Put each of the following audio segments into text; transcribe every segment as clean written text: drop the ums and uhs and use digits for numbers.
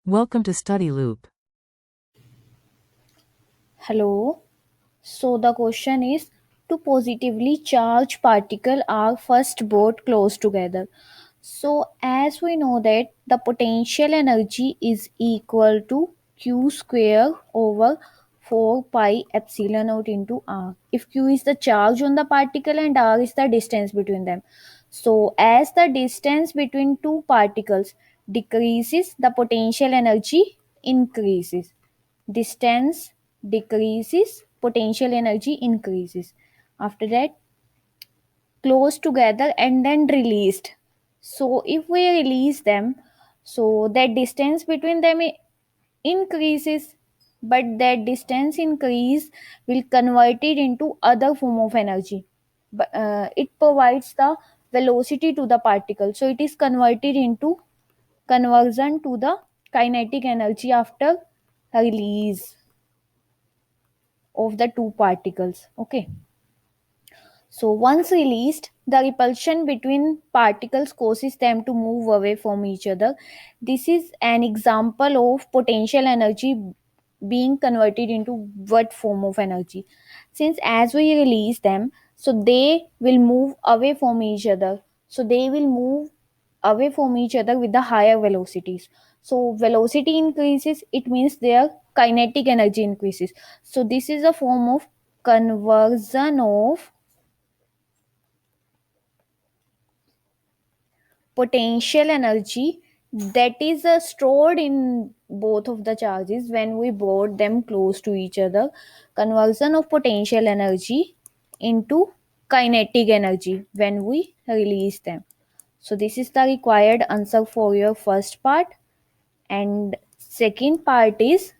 Welcome to Study Loop. Hello. So the question is, two positively charged particles are first brought close together. So as we know that the potential energy is equal to q square over 4 pi epsilon naught into r. If q is the charge on the particle and r is the distance between them. So as the distance between two particles decreases, the potential energy increases. Distance decreases, potential energy increases. After that, close together and then released. So if we release them, so that distance between them increases, but that distance increase will convert it into other form of energy. But it provides the velocity to the particle, so it is converted into conversion to the kinetic energy after release of the two particles. Okay, so once released, the repulsion between particles causes them to move away from each other. This is an example of potential energy being converted into what form of energy. Since as we release them, so they will move away from each other, so they will move away from each other with the higher velocities. So velocity increases, it means their kinetic energy increases. So this is a form of conversion of potential energy that is stored in both of the charges when we brought them close to each other. Conversion of potential energy into kinetic energy when we release them. So this is the required answer for your first part. And second part is,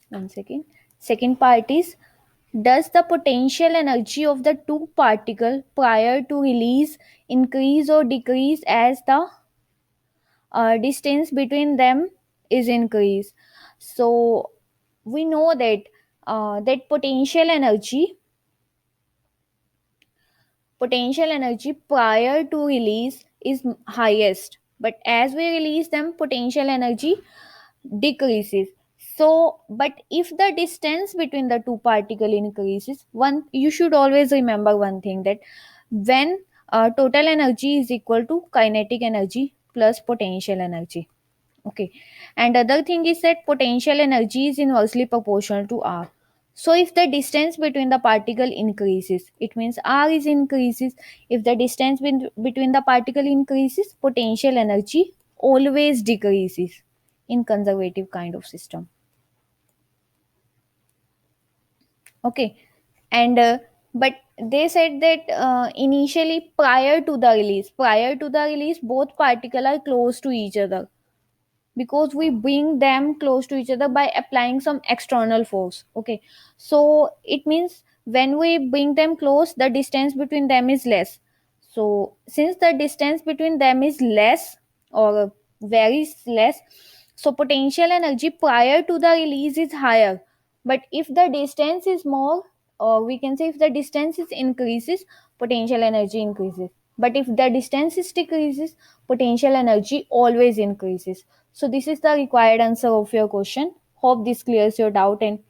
one second, second part is, does the potential energy of the two particle prior to release increase or decrease as the distance between them is increased? So we know that that potential energy prior to release is highest, but as we release them, potential energy decreases. So but if the distance between the two particle increases, one you should always remember one thing, that when total energy is equal to kinetic energy plus potential energy. Okay, and other thing is that potential energy is inversely proportional to r. So if the distance between the particle increases, it means r is increases. If the distance between the particle increases, potential energy always decreases in conservative kind of system. Okay, and but they said that initially prior to the release both particle are close to each other, because we bring them close to each other by applying some external force. Okay, so it means when we bring them close, the distance between them is less. So since the distance between them is less, or very less, so potential energy prior to the release is higher. But if the distance is more, or we can say if the distance is increases, potential energy increases. But if the distance is decreases, potential energy always increases. So this is the required answer of your question. Hope this clears your doubt and